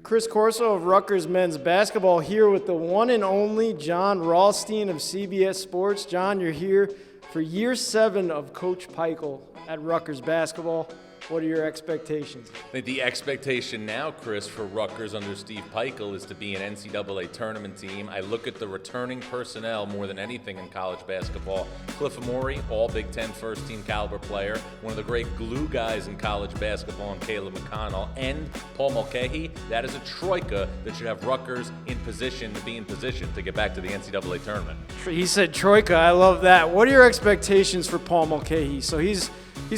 Chris Corso of Rutgers men's basketball here with the one and only Jon Rothstein of CBS Sports. Jon, you're here for year 7 of Coach Pikiell at Rutgers basketball. What are your expectations? I think the expectation now, Chris, for Rutgers under Steve Pikiell is to be an NCAA tournament team. I look at the returning personnel more than anything in college basketball. Cliff Amore, all Big Ten first-team caliber player, one of the great glue guys in college basketball, and Caleb McConnell, and Paul Mulcahy. That is a troika that should have Rutgers in position to be in position to get back to the NCAA tournament. He said troika. I love that. What are your expectations for Paul Mulcahy? So he's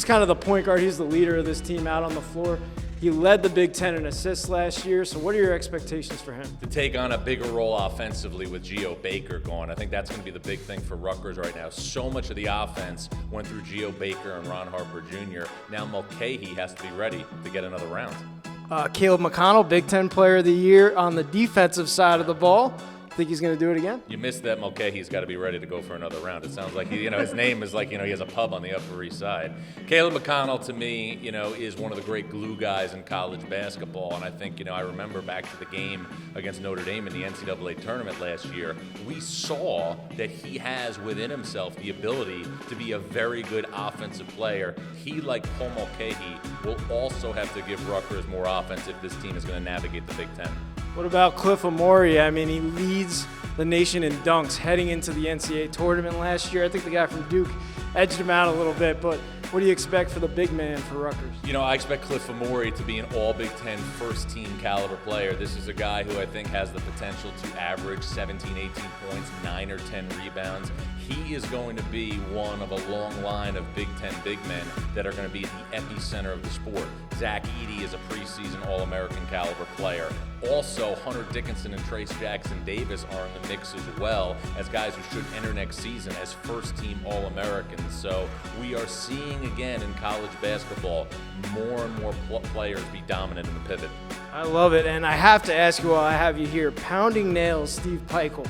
kind of the point guard. He's the leader of this team out on the floor. He led the Big Ten in assists last year. So what are your expectations for him? To take on a bigger role offensively with Geo Baker gone. I think that's going to be the big thing for Rutgers right now. So much of the offense went through Geo Baker and Ron Harper Jr. Now Mulcahy has to be ready to get another round. Caleb McConnell, Big Ten Player of the Year on the defensive side of the ball. Think he's going to do it again? You missed that. Mulcahy's got to be ready to go for another round. It sounds like his name is like he has a pub on the Upper East Side. Caleb McConnell, to me, is one of the great glue guys in college basketball, and I think I remember back to the game against Notre Dame in the NCAA tournament last year. We saw that he has within himself the ability to be a very good offensive player. He, like Paul Mulcahy, will also have to give Rutgers more offense if this team is going to navigate the Big Ten. What about Cliff Amore? I mean, he leads the nation in dunks heading into the NCAA tournament last year. I think the guy from Duke edged him out a little bit, but what do you expect for the big man for Rutgers? I expect Cliff Amore to be an all Big Ten first-team caliber player. This is a guy who I think has the potential to average 17, 18 points, 9 or 10 rebounds. He is going to be one of a long line of Big Ten big men that are going to be at the epicenter of the sport. Zach Edey is a preseason All-American caliber player. Also, Hunter Dickinson and Trace Jackson-Davis are in the mix as well as guys who should enter next season as first-team All-Americans. So we are seeing again in college basketball more and more players be dominant in the pivot. I love it, and I have to ask you while I have you here, pounding nails, Steve Pikiell.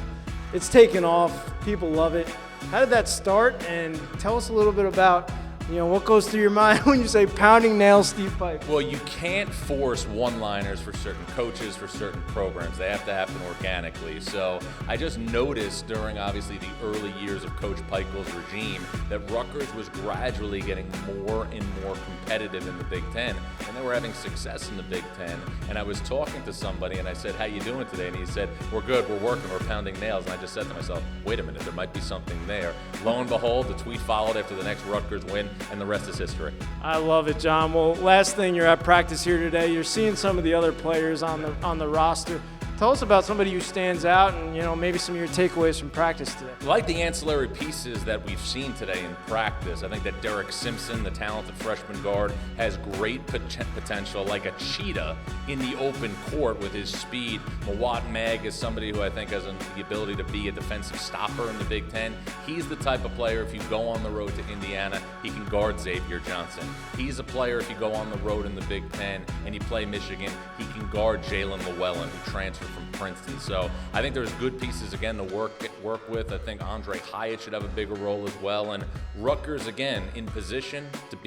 It's taken off. People love it. How did that start? And tell us a little bit about what goes through your mind when you say pounding nails, Steve Pikiell? Well, you can't force one-liners for certain coaches, for certain programs. They have to happen organically. So I just noticed during, obviously, the early years of Coach Pikiell's regime that Rutgers was gradually getting more and more competitive in the Big Ten, and they were having success in the Big Ten. And I was talking to somebody, and I said, "How you doing today?" And he said, "We're good, we're working, we're pounding nails." And I just said to myself, wait a minute, there might be something there. Lo and behold, the tweet followed after the next Rutgers win, and the rest is history. I love it, Jon. Well, last thing, you're at practice here today. You're seeing some of the other players on the roster. Tell us about somebody who stands out and, maybe some of your takeaways from practice today. I like the ancillary pieces that we've seen today in practice. I think that Derek Simpson, the talented freshman guard, has great potential, like a cheetah in the open court with his speed. Mawat Mag is somebody who I think has the ability to be a defensive stopper in the Big Ten. He's the type of player, if you go on the road to Indiana, he can guard Xavier Johnson. He's a player, if you go on the road in the Big Ten and you play Michigan, he can guard Jalen Llewellyn, who transferred from Princeton. So I think there's good pieces again to work with. I think Andre Hyatt should have a bigger role as well, and Rutgers again in position to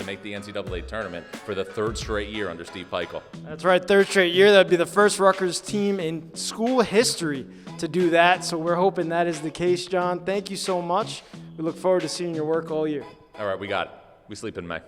make the NCAA tournament for the 3rd straight year under Steve Pikiell. That's right, 3rd straight year. That'd be the first Rutgers team in school history to do that. So we're hoping that is the case, Jon. Thank you so much. We look forward to seeing your work all year. All right, we got it. We sleep in May.